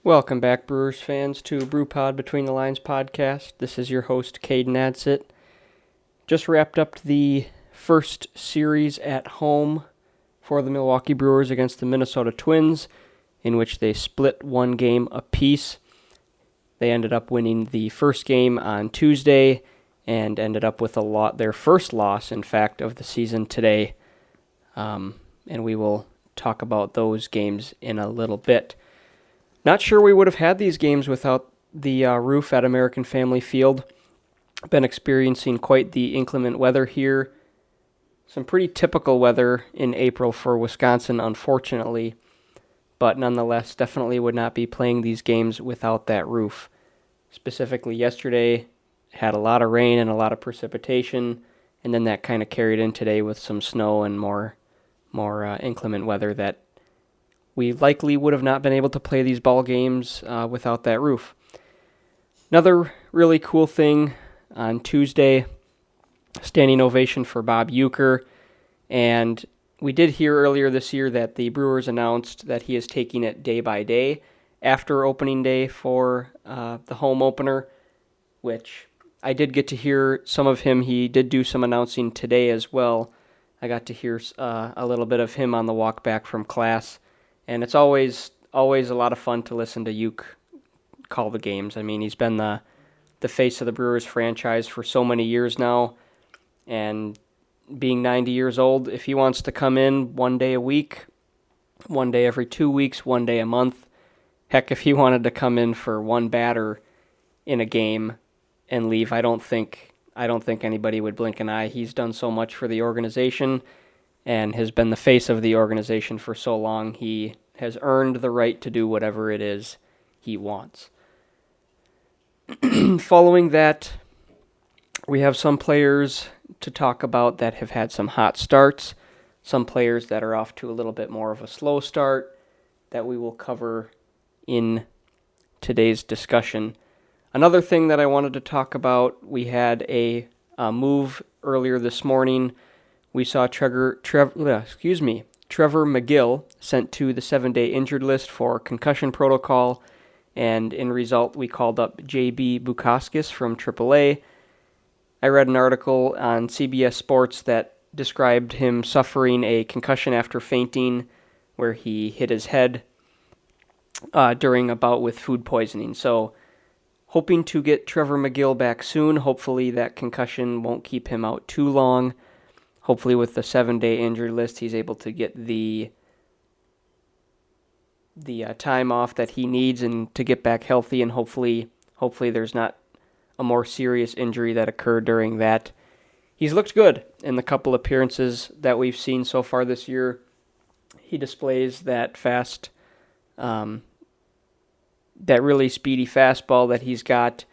Welcome back, Brewers fans, to Brew Pod Between the Lines podcast. This is your host, Caden Adsit. Just wrapped up the first series at home for the Milwaukee Brewers against the Minnesota Twins, in which they split one game apiece. They ended up winning the first game on Tuesday and ended up with their first loss, in fact, of the season today. And we will talk about those games in a little bit. Not sure we would have had these games without the roof at American Family Field. Been experiencing quite the inclement weather here. Some pretty typical weather in April for Wisconsin, unfortunately. But nonetheless, definitely would not be playing these games without that roof. Specifically yesterday, had a lot of rain and a lot of precipitation, and then that kind of carried in today with some snow and more inclement weather that we likely would have not been able to play these ball games without that roof. Another really cool thing on Tuesday, standing ovation for Bob Uecker. And we did hear earlier this year that the Brewers announced that he is taking it day by day after opening day for the home opener, which I did get to hear some of him. He did do some announcing today as well. I got to hear a little bit of him on the walk back from class. And it's always a lot of fun to listen to Ueck call the games. I mean, he's been the face of the Brewers franchise for so many years now. And being 90 years old, if he wants to come in one day a week, one day every 2 weeks, one day a month, heck, if he wanted to come in for one batter in a game and leave, I don't think anybody would blink an eye. He's done so much for the organization and has been the face of the organization for so long. He has earned the right to do whatever it is he wants. Following that, we have some players to talk about that have had some hot starts, some players that are off to a little bit more of a slow start that we will cover in today's discussion. Another thing that I wanted to talk about, we had a move earlier this morning. We saw Trevor McGill sent to the 7-day injured list for concussion protocol, and in result, we called up J.B. Bukauskas from AAA. I read an article on CBS Sports that described him suffering a concussion after fainting, where he hit his head during a bout with food poisoning. So, hoping to get Trevor McGill back soon. Hopefully that concussion won't keep him out too long. Hopefully with the 7-day injured list, he's able to get the time off that he needs and to get back healthy, and hopefully there's not a more serious injury that occurred during that. He's looked good in the couple appearances that we've seen so far this year. He displays that fast, that really speedy fastball that he's got,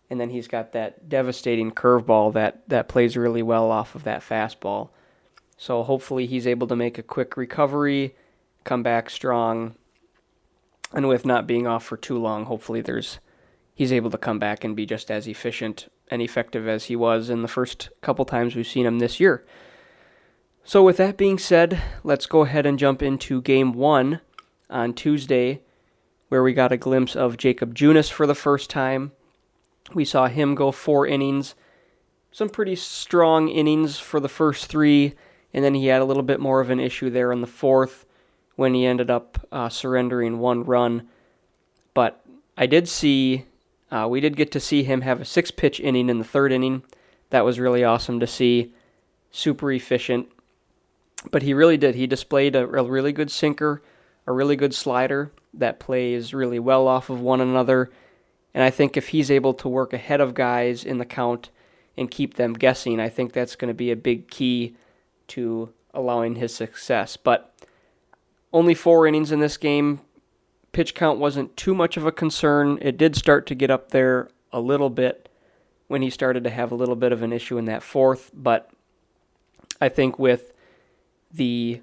and then he's got that devastating curveball that plays really well off of that fastball. So hopefully he's able to make a quick recovery, come back strong, and with not being off for too long, hopefully he's able to come back and be just as efficient and effective as he was in the first couple times we've seen him this year. So with that being said, let's go ahead and jump into Game 1 on Tuesday, where we got a glimpse of Jacob Junis for the first time. We saw him go 4 innings, some pretty strong innings for the first 3, and then he had a little bit more of an issue there in the 4th when he ended up surrendering 1 run. But we did get to see him have a 6-pitch inning in the 3rd inning. That was really awesome to see. Super efficient. But he really did. He displayed a really good sinker, a really good slider that plays really well off of one another. And I think if he's able to work ahead of guys in the count and keep them guessing, I think that's going to be a big key to allowing his success. But only 4 innings in this game. Pitch count wasn't too much of a concern. It did start to get up there a little bit when he started to have a little bit of an issue in that 4th. But I think with the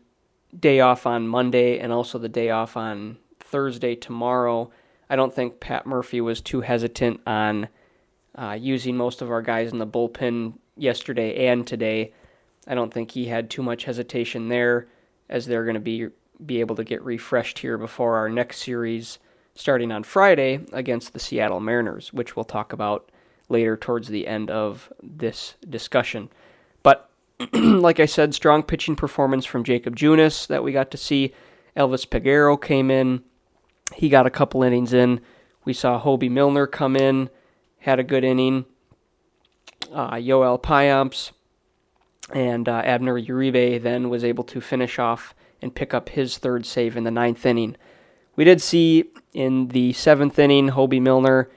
day off on Monday and also the day off on Thursday tomorrow, I don't think Pat Murphy was too hesitant on using most of our guys in the bullpen yesterday and today. I don't think he had too much hesitation there, as they're going to be able to get refreshed here before our next series starting on Friday against the Seattle Mariners, which we'll talk about later towards the end of this discussion. But like I said, strong pitching performance from Jacob Junis that we got to see. Elvis Peguero came in. He got a couple innings in. We saw Hobie Milner come in, had a good inning. Yoel Payamps and Abner Uribe then was able to finish off and pick up his third save in the 9th inning. We did see in the 7th inning, Hobie Milner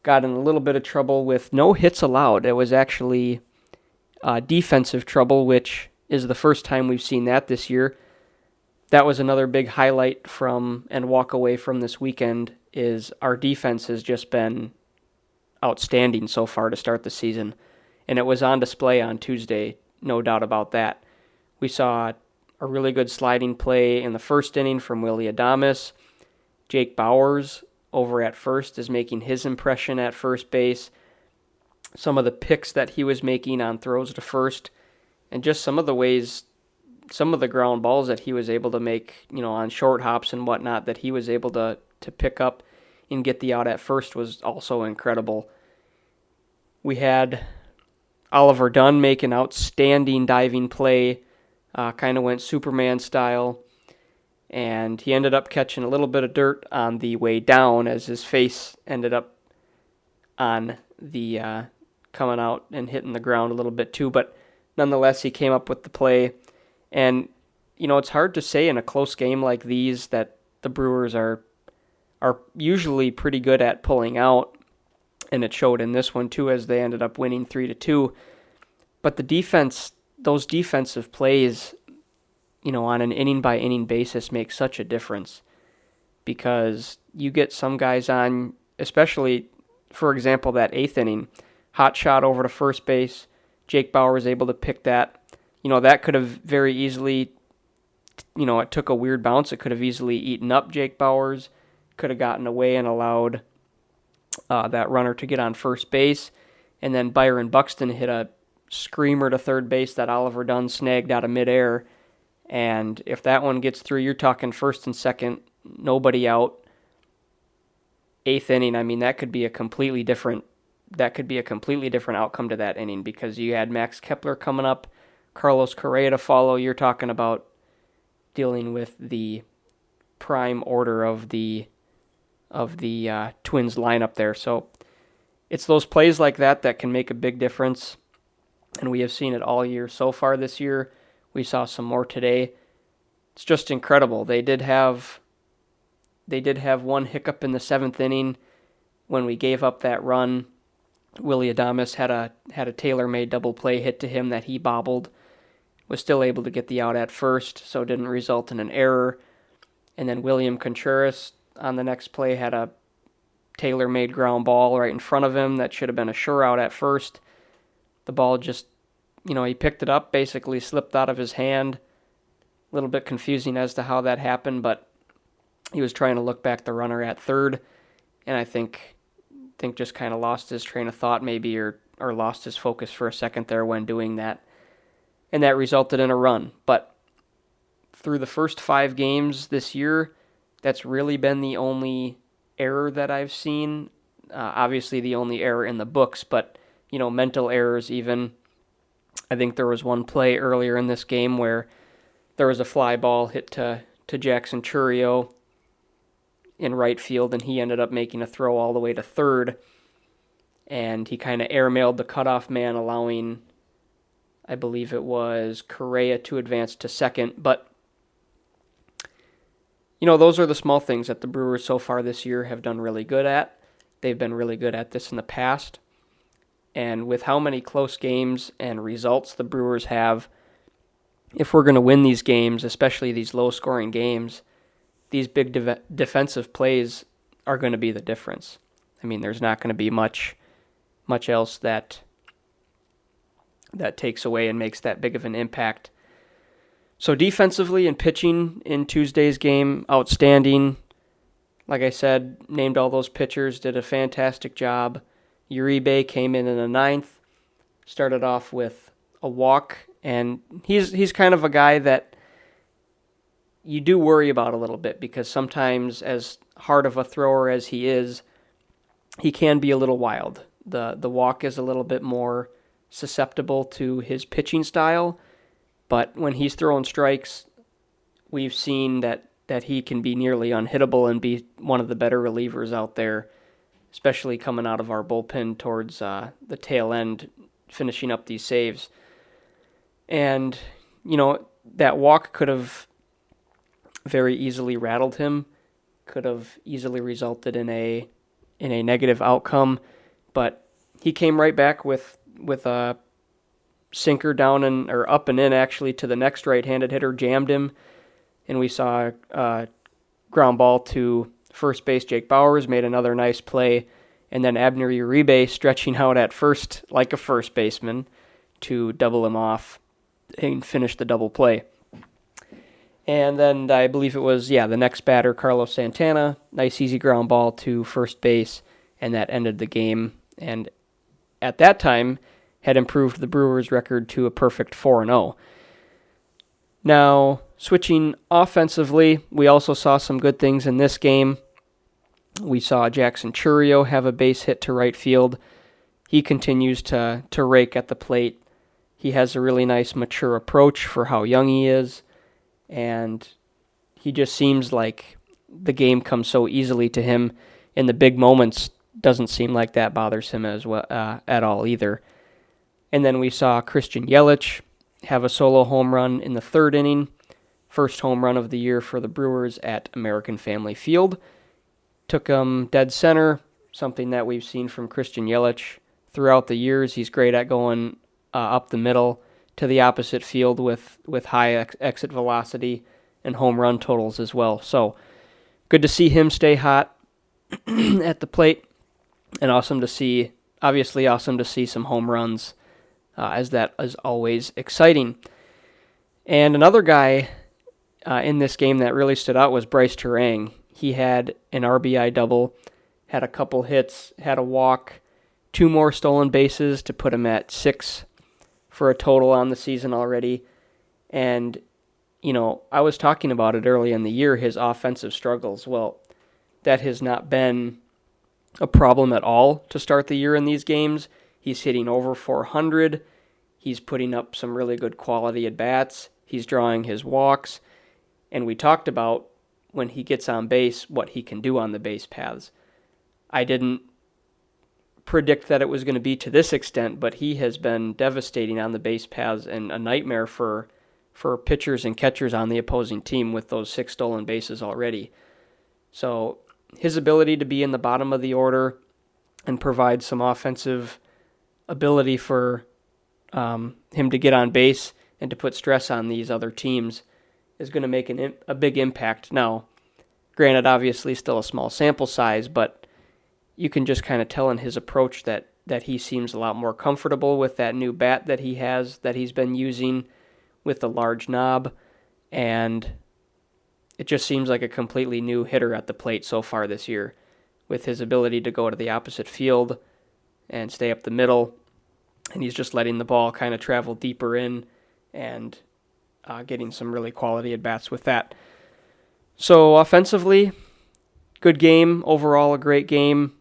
got in a little bit of trouble with no hits allowed. It was actually defensive trouble, which is the first time we've seen that this year. That was another big highlight from and walk away from this weekend is our defense has just been outstanding so far to start the season. And it was on display on Tuesday, no doubt about that. We saw a really good sliding play in the first inning from Willy Adames. Jake Bauers over at first is making his impression at first base. Some of the picks that he was making on throws to first, and just some of the ways, some of the ground balls that he was able to make, on short hops and whatnot, that he was able to pick up and get the out at first was also incredible. We had Oliver Dunn make an outstanding diving play, kind of went Superman style, and he ended up catching a little bit of dirt on the way down as his face ended up on the coming out and hitting the ground a little bit too, but nonetheless he came up with the play. And it's hard to say in a close game like these that the Brewers are usually pretty good at pulling out, and it showed in this one too as they ended up winning 3-2. But the defense, those defensive plays, on an inning-by-inning basis make such a difference because you get some guys on, especially, for example, that 8th inning, hot shot over to first base. Jake Bauer was able to pick that. That could have very easily, it took a weird bounce. It could have easily eaten up Jake Bauers, could have gotten away and allowed that runner to get on first base. And then Byron Buxton hit a screamer to third base that Oliver Dunn snagged out of midair. And if that one gets through, you're talking first and second, nobody out. 8th inning, that could be a completely different outcome to that inning because you had Max Kepler coming up, Carlos Correa to follow. You're talking about dealing with the prime order of the Twins lineup there. So it's those plays like that can make a big difference, and we have seen it all year so far this year. We saw some more today. It's just incredible. They did have one hiccup in the 7th inning when we gave up that run. Willy Adames had a tailor-made double play hit to him that he bobbled. Was still able to get the out at first, so it didn't result in an error. And then William Contreras on the next play had a tailor-made ground ball right in front of him that should have been a sure out at first. The ball just, he picked it up, basically slipped out of his hand. A little bit confusing as to how that happened, but he was trying to look back the runner at third, and I think just kind of lost his train of thought maybe or lost his focus for a second there when doing that. And that resulted in a run. But through the first 5 games this year, that's really been the only error that I've seen. Obviously the only error in the books, but, mental errors even. I think there was one play earlier in this game where there was a fly ball hit to Jackson Chourio in right field, and he ended up making a throw all the way to third, and he kind of airmailed the cutoff man, allowing, I believe it was Correa to advance to second. But, those are the small things that the Brewers so far this year have done really good at. They've been really good at this in the past. And with how many close games and results the Brewers have, if we're going to win these games, especially these low-scoring games, these big defensive plays are going to be the difference. There's not going to be much else that takes away and makes that big of an impact. So defensively and pitching in Tuesday's game, outstanding. Like I said, named all those pitchers, did a fantastic job. Uribe came in the 9th, started off with a walk, and he's kind of a guy that you do worry about a little bit because sometimes, as hard of a thrower as he is, he can be a little wild. The walk is a little bit more susceptible to his pitching style, but when he's throwing strikes, we've seen that he can be nearly unhittable and be one of the better relievers out there, especially coming out of our bullpen towards the tail end, finishing up these saves. And, that walk could have very easily rattled him, could have easily resulted in a negative outcome, but he came right back with a sinker down or up and in actually to the next right-handed hitter, jammed him, and we saw a ground ball to first base. Jake Bauers made another nice play, and then Abner Uribe stretching out at first like a first baseman to double him off and finish the double play. And then I believe it was, the next batter, Carlos Santana, nice easy ground ball to first base, and that ended the game. And at that time, had improved the Brewers' record to a perfect 4-0. Now, switching offensively, we also saw some good things in this game. We saw Jackson Chourio have a base hit to right field. He continues to rake at the plate. He has a really nice, mature approach for how young he is. And he just seems like the game comes so easily to him. In the big moments, doesn't seem like that bothers him as well at all either. And then we saw Christian Yelich have a solo home run in the third inning, first home run of the year for the Brewers at American Family Field. Took him dead center, something that we've seen from Christian Yelich throughout the years. He's great at going up the middle to the opposite field with high exit velocity and home run totals as well. So good to see him stay hot at the plate, and awesome to see some home runs, as that is always exciting. And another guy in this game that really stood out was Bryce Terang. He had an RBI double, had a couple hits, had a walk, 2 more stolen bases to put him at 6 for a total on the season already. And, I was talking about it early in the year, his offensive struggles. Well, that has not been a problem at all to start the year in these games. He's hitting over 400. He's putting up some really good quality at-bats. He's drawing his walks. And we talked about when he gets on base, what he can do on the base paths. I didn't predict that it was going to be to this extent, but he has been devastating on the base paths and a nightmare for pitchers and catchers on the opposing team with those 6 stolen bases already. So his ability to be in the bottom of the order and provide some offensive ability for him to get on base and to put stress on these other teams is going to make a big impact. Now, granted, obviously still a small sample size, but you can just kind of tell in his approach that he seems a lot more comfortable with that new bat that he's been using with the large knob, and it just seems like a completely new hitter at the plate so far this year, with his ability to go to the opposite field and stay up the middle, and he's just letting the ball kind of travel deeper in and getting some really quality at-bats with that. So offensively, good game. Overall, a great game.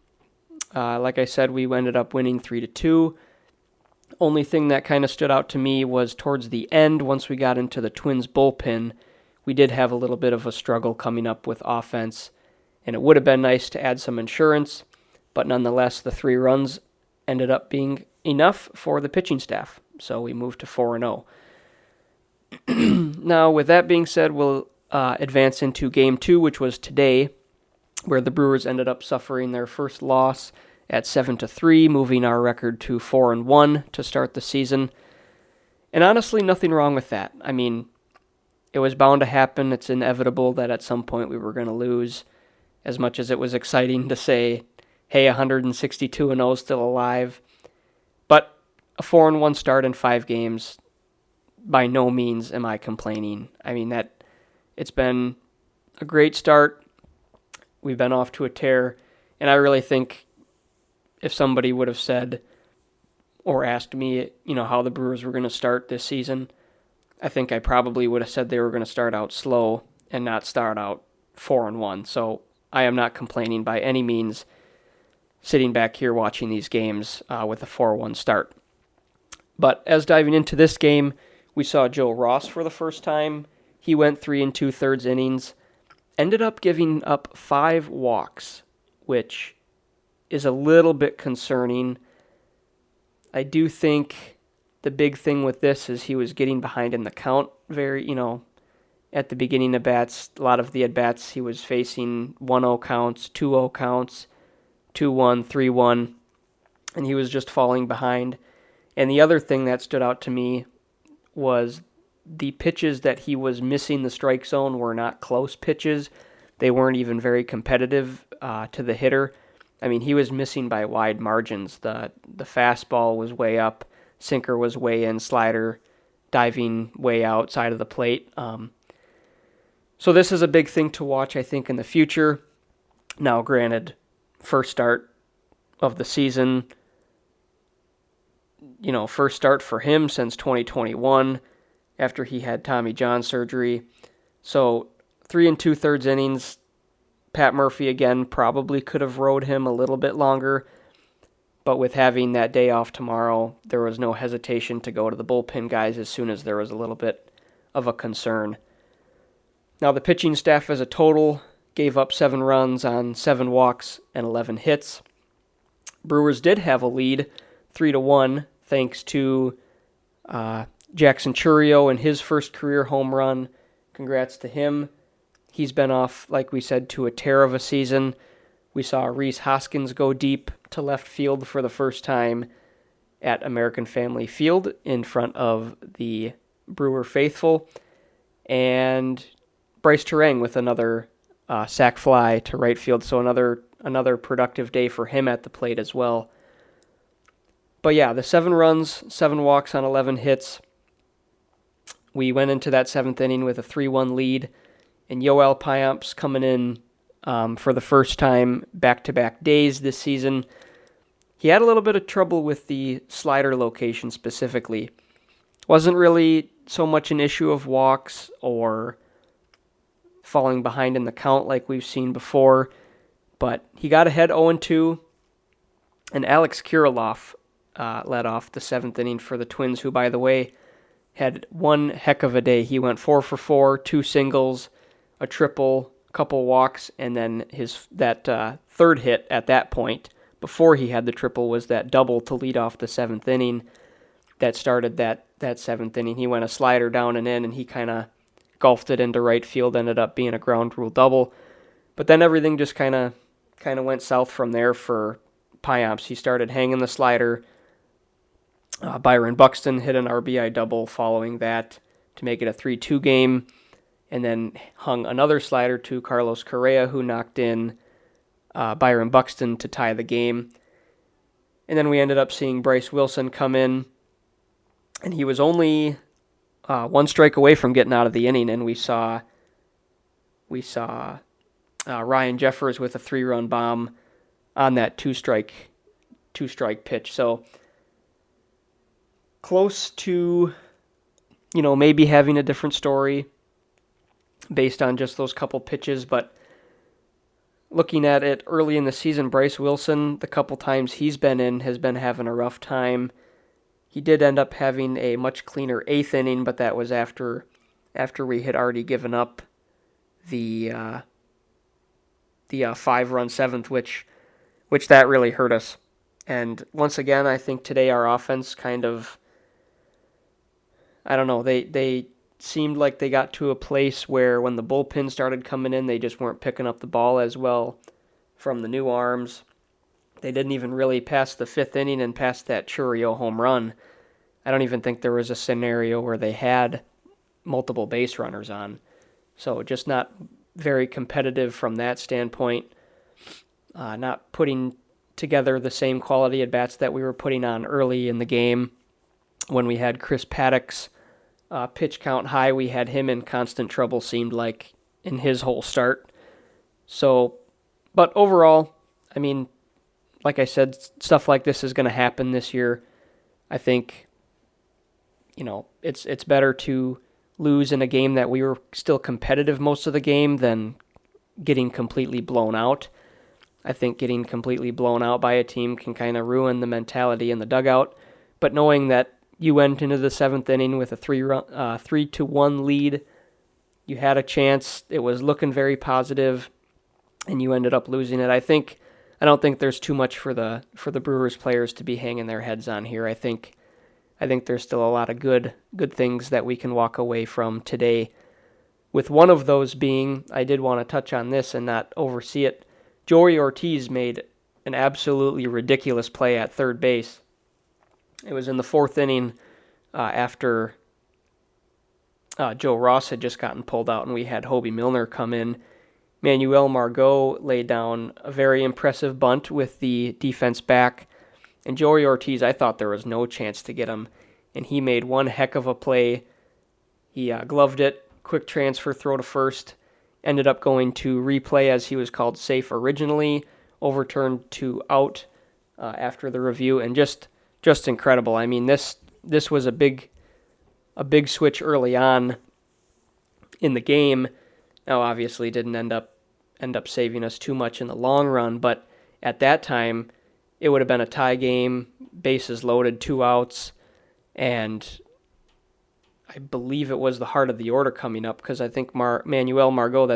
Like I said, we ended up winning 3-2. Only thing that kind of stood out to me was towards the end, once we got into the Twins bullpen, we did have a little bit of a struggle coming up with offense, and it would have been nice to add some insurance, but nonetheless, the 3 runs ended up being enough for the pitching staff, so we moved to 4-0. Now, with that being said, we'll advance into Game 2, which was today, where the Brewers ended up suffering their first loss at 7-3, moving our record to 4-1 to start the season. And honestly, nothing wrong with that. I mean, it was bound to happen. It's inevitable that at some point we were going to lose. As much as it was exciting to say, hey, 162-0 is still alive. But a 4-1 start in 5 games, by no means am I complaining. I mean, it's been a great start. We've been off to a tear, and I really think if somebody would have said or asked me, how the Brewers were going to start this season, I think I probably would have said they were going to start out slow and not start out 4-1. So I am not complaining by any means sitting back here watching these games with a 4-1 start. But as diving into this game, we saw Joe Ross for the first time. He went 3 2/3 innings, ended up giving up 5 walks, which is a little bit concerning. I do think the big thing with this is he was getting behind in the count at the beginning of bats. A lot of the at-bats he was facing 1-0 counts, 2-0 counts, 2-1, 3-1, and he was just falling behind. And the other thing that stood out to me was the pitches that he was missing the strike zone were not close pitches. They weren't even very competitive to the hitter. I mean, he was missing by wide margins. The fastball was way up, sinker was way in, slider diving way outside of the plate. So this is a big thing to watch, I think, in the future. Now, granted, first start of the season, first start for him since 2021 after he had Tommy John surgery. So 3 2/3 innings. Pat Murphy, again, probably could have rode him a little bit longer, but with having that day off tomorrow, there was no hesitation to go to the bullpen guys as soon as there was a little bit of a concern. Now, the pitching staff as a total gave up 7 runs on 7 walks and 11 hits. Brewers did have a lead, 3-1, thanks to Jackson Chourio and his first career home run. Congrats to him. He's been off, like we said, to a tear of a season. We saw Rhys Hoskins go deep to left field for the first time at American Family Field in front of the Brewer faithful. And Bryce Terang with another sac fly to right field, so another productive day for him at the plate as well. But yeah, the 7 runs, 7 walks on 11 hits. We went into that 7th inning with a 3-1 lead, and Yoel Payamps coming in for the first time back-to-back days this season. He had a little bit of trouble with the slider location specifically. Wasn't really so much an issue of walks or falling behind in the count like we've seen before, but he got ahead 0-2, and Alex Kirilloff led off the 7th inning for the Twins, who, by the way, had one heck of a day. He went 4 for 4, 2 singles, a triple, a couple walks, and then that third hit at that point, before he had the triple, was that double to lead off the 7th inning that started that 7th inning. He went a slider down and in, and he kind of golfed it into right field, ended up being a ground rule double. But then everything just kind of went south from there for Payamps. He started hanging the slider. Byron Buxton hit an RBI double following that to make it a 3-2 game, and then hung another slider to Carlos Correa, who knocked in Byron Buxton to tie the game. And then we ended up seeing Bryce Wilson come in, and he was only 1 strike away from getting out of the inning, and we saw Ryan Jeffers with a 3-run bomb on that two-strike pitch. So close to, maybe having a different story based on just those couple pitches, but looking at it early in the season, Bryce Wilson, the couple times he's been in, has been having a rough time. He did end up having a much cleaner 8th inning, but that was after we had already given up the 5-run 7th, which that really hurt us. And once again, I think today our offense kind of, I don't know, they seemed like they got to a place where when the bullpen started coming in, they just weren't picking up the ball as well from the new arms. They didn't even really pass the 5th inning and past that Chourio home run. I don't even think there was a scenario where they had multiple base runners on. So just not very competitive from that standpoint. Not putting together the same quality at bats that we were putting on early in the game. When we had Chris Paddock's pitch count high, we had him in constant trouble, seemed like, in his whole start. So, but overall, I mean, like I said, stuff like this is going to happen this year. I think, it's better to lose in a game that we were still competitive most of the game than getting completely blown out. I think getting completely blown out by a team can kind of ruin the mentality in the dugout. But knowing that you went into the 7th inning with a 3-1 lead, you had a chance, it was looking very positive, and you ended up losing it. I don't think there's too much for the Brewers players to be hanging their heads on here. I think there's still a lot of good things that we can walk away from today. With one of those being, I did want to touch on this and not oversee it. Joey Ortiz made an absolutely ridiculous play at third base. It was in the 4th inning after Joe Ross had just gotten pulled out and we had Hobie Milner come in. Manuel Margot laid down a very impressive bunt with the defense back. And Joey Ortiz, I thought there was no chance to get him. And he made one heck of a play. He gloved it, quick transfer throw to first. Ended up going to replay as he was called safe originally. Overturned to out after the review. And just incredible. I mean, this was a big switch early on in the game. Now, obviously, didn't end up saving us too much in the long run, but at that time, it would have been a tie game, bases loaded, 2 outs, and I believe it was the heart of the order coming up because I think Manuel Margot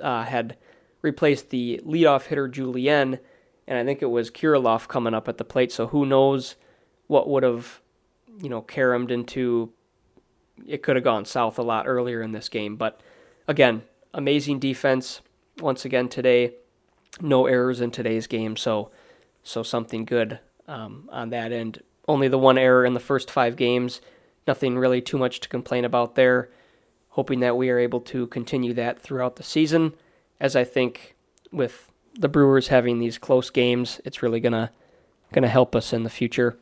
had replaced the leadoff hitter Julien, and I think it was Kirilloff coming up at the plate. So who knows what would have, caromed into. It could have gone south a lot earlier in this game, but again, amazing defense once again today. No errors in today's game, so something good on that end. Only the one error in the first 5 games. Nothing really too much to complain about there. Hoping that we are able to continue that throughout the season, as I think with the Brewers having these close games, it's really gonna help us in the future,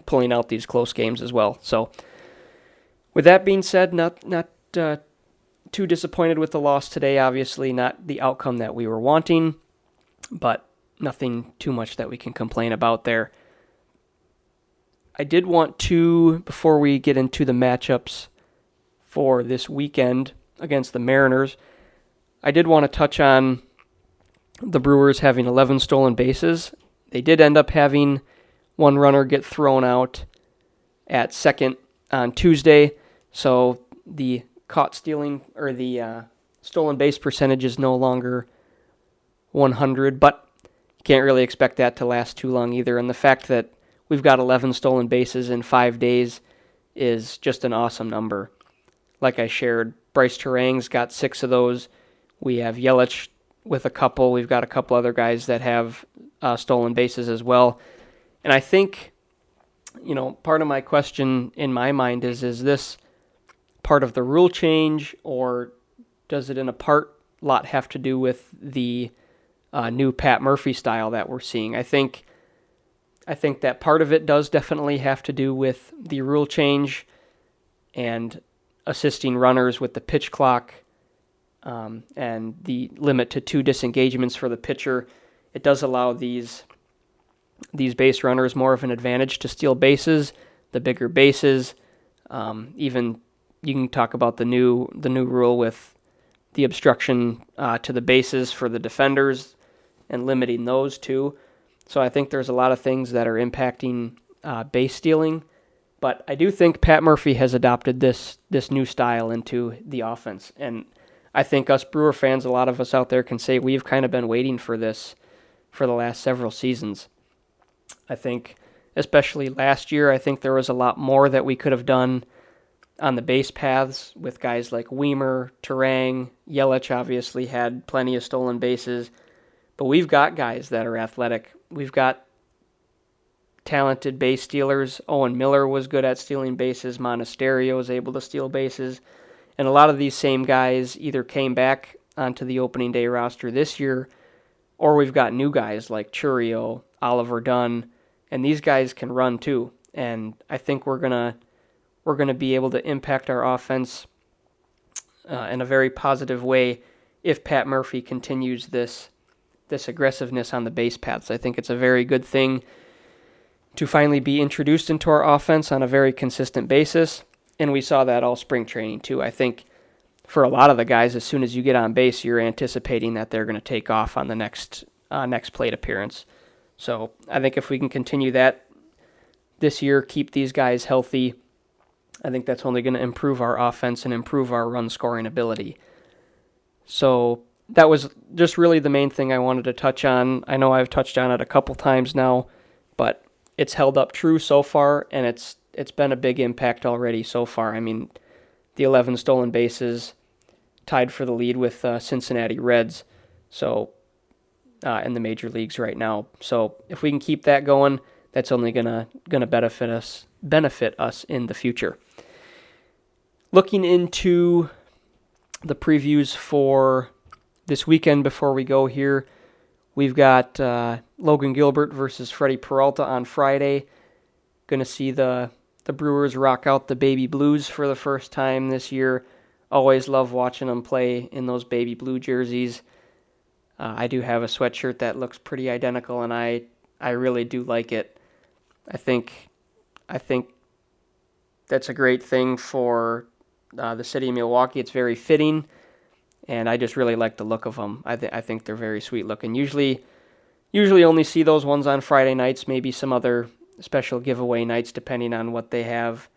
pulling out these close games as well. So, with that being said, not too disappointed with the loss today. Obviously, not the outcome that we were wanting, but nothing too much that we can complain about there. I did want to, before we get into the matchups for this weekend against the Mariners, I did want to touch on the Brewers having 11 stolen bases. They did end up having one runner get thrown out at second on Tuesday, so the caught stealing or the stolen base percentage is no longer 100, but you can't really expect that to last too long either. And the fact that we've got 11 stolen bases in 5 days is just an awesome number. Like I shared, Bryce Terang's got 6 of those. We have Yelich with a couple. We've got a couple other guys that have stolen bases as well. And I think, part of my question in my mind is this part of the rule change, or does it in a lot have to do with the new Pat Murphy style that we're seeing? I think that part of it does definitely have to do with the rule change and assisting runners with the pitch clock and the limit to 2 disengagements for the pitcher. It does allow these base runners more of an advantage to steal bases, the bigger bases. Even you can talk about the new rule with the obstruction to the bases for the defenders and limiting those too. So I think there's a lot of things that are impacting base stealing, but I do think Pat Murphy has adopted this new style into the offense, and I think us Brewer fans, a lot of us out there can say we've kind of been waiting for this for the last several seasons. I think, especially last year, I think there was a lot more that we could have done on the base paths with guys like Weimer, Terang, Yelich obviously had plenty of stolen bases, but we've got guys that are athletic. We've got talented base stealers. Owen Miller was good at stealing bases. Monasterio was able to steal bases. And a lot of these same guys either came back onto the opening day roster this year, or we've got new guys like Chourio, Oliver Dunn, and these guys can run too. And I think we're gonna be able to impact our offense in a very positive way if Pat Murphy continues this aggressiveness on the base paths. I think it's a very good thing to finally be introduced into our offense on a very consistent basis, and we saw that all spring training too. I think for a lot of the guys, as soon as you get on base, you're anticipating that they're going to take off on the next plate appearance. So I think if we can continue that this year, keep these guys healthy, I think that's only going to improve our offense and improve our run scoring ability. So that was just really the main thing I wanted to touch on. I know I've touched on it a couple times now, but it's held up true so far, and it's been a big impact already so far. I mean, the 11 stolen bases, tied for the lead with Cincinnati Reds, so in the major leagues right now. So if we can keep that going, that's only gonna benefit us in the future. Looking into the previews for this weekend before we go here, we've got Logan Gilbert versus Freddie Peralta on Friday. Going to see the Brewers rock out the baby blues for the first time this year. Always love watching them play in those baby blue jerseys. I do have a sweatshirt that looks pretty identical, and I really do like it. I think that's a great thing for the city of Milwaukee. It's very fitting, and I just really like the look of them. I think they're very sweet looking. Usually only see those ones on Friday nights, maybe some other special giveaway nights depending on what they have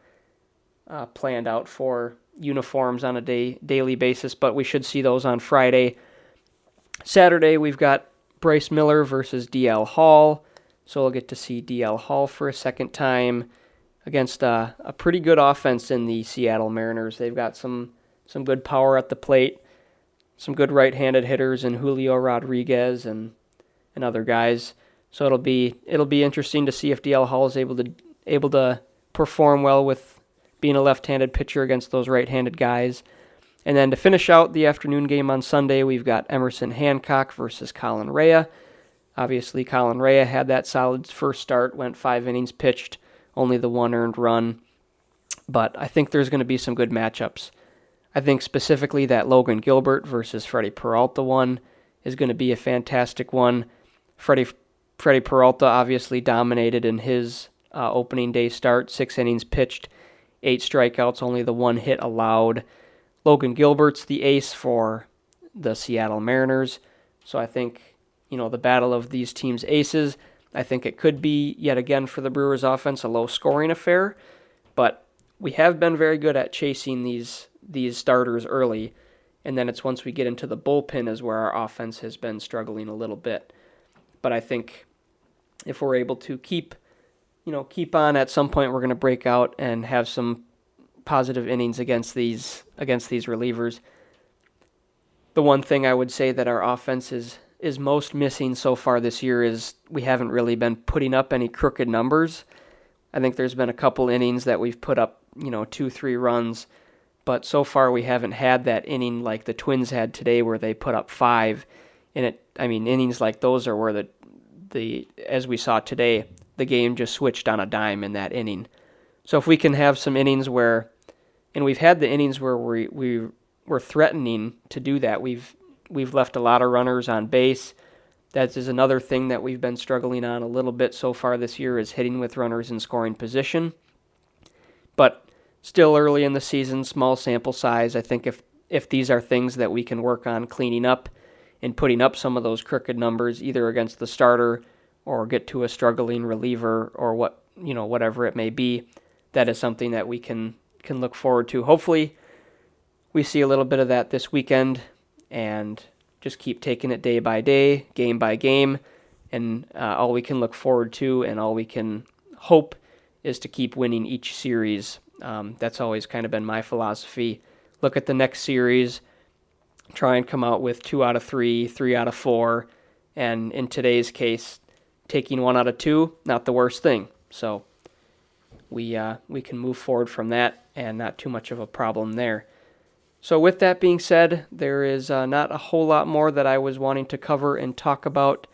planned out for uniforms on a daily basis, but we should see those on Friday. Saturday, we've got Bryce Miller versus DL Hall, so we'll get to see DL Hall for a second time against a pretty good offense in the Seattle Mariners. They've got some good power at the plate, some good right-handed hitters in Julio Rodriguez and other guys. So it'll be interesting to see if DL Hall is able to perform well with being a left-handed pitcher against those right-handed guys. And then to finish out the afternoon game on Sunday, we've got Emerson Hancock versus Colin Rea. Obviously, Colin Rea had that solid first start, went 5 innings pitched, only the 1 earned run. But I think there's going to be some good matchups. I think specifically that Logan Gilbert versus Freddie Peralta one is going to be a fantastic one. Freddie Peralta obviously dominated in his opening day start, 6 innings pitched, 8 strikeouts, only the 1 hit allowed. Logan Gilbert's the ace for the Seattle Mariners, so I think, the battle of these teams' aces, I think it could be, yet again for the Brewers offense, a low-scoring affair, but we have been very good at chasing these starters early, and then it's once we get into the bullpen is where our offense has been struggling a little bit. But I think if we're able to keep on, at some point we're going to break out and have some positive innings against these relievers. The one thing I would say that our offense is most missing so far this year is we haven't really been putting up any crooked numbers. I think there's been a couple innings that we've put up, 2-3 runs, but so far we haven't had that inning like the Twins had today where they put up 5. And innings like those are where the as we saw today, the game just switched on a dime in that inning. So if we can have some innings where, and we've had the innings where we were threatening to do that, we've left a lot of runners on base. That is another thing that we've been struggling on a little bit so far this year, is hitting with runners in scoring position. But still early in the season, small sample size. I think if these are things that we can work on cleaning up and putting up some of those crooked numbers, either against the starter or get to a struggling reliever or whatever it may be, that is something that we can look forward to. Hopefully we see a little bit of that this weekend and just keep taking it day by day, game by game, and all we can look forward to and all we can hope is to keep winning each series. That's always kind of been my philosophy. Look at the next series, try and come out with 2 out of 3, 3 out of 4, and in today's case, taking 1 out of 2, not the worst thing. So we can move forward from that, and not too much of a problem there. So with that being said, there is not a whole lot more that I was wanting to cover and talk about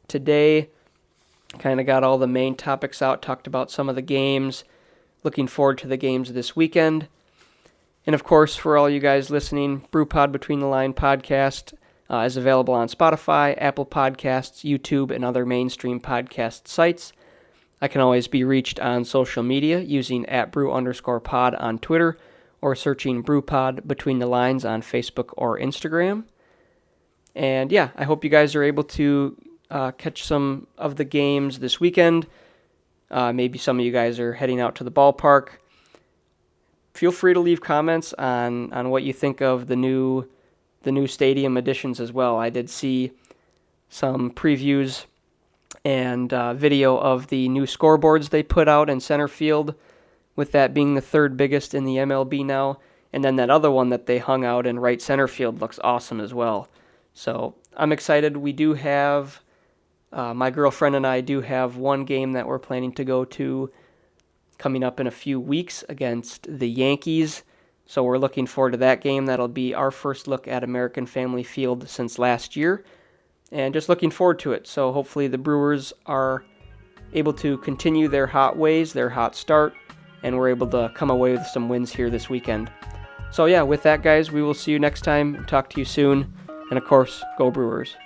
today. Kind of got all the main topics out, talked about some of the games, looking forward to the games this weekend. And of course, for all you guys listening, BrewPod Between the Line podcast is available on Spotify, Apple Podcasts, YouTube, and other mainstream podcast sites. I can always be reached on social media using @brew_pod on Twitter or searching BrewPod Between the Lines on Facebook or Instagram. And yeah, I hope you guys are able to catch some of the games this weekend. Maybe some of you guys are heading out to the ballpark. Feel free to leave comments on what you think of the new stadium additions as well. I did see some previews and video of the new scoreboards they put out in center field, with that being the third biggest in the MLB now. And then that other one that they hung out in right center field looks awesome as well. So I'm excited. We do have, my girlfriend and I do have one game that we're planning to go to coming up in a few weeks against the Yankees. So we're looking forward to that game. That'll be our first look at American Family Field since last year, and just looking forward to it. So hopefully the Brewers are able to continue their hot ways, their hot start, and we're able to come away with some wins here this weekend. So yeah, with that, guys, we will see you next time. Talk to you soon. And of course, go Brewers.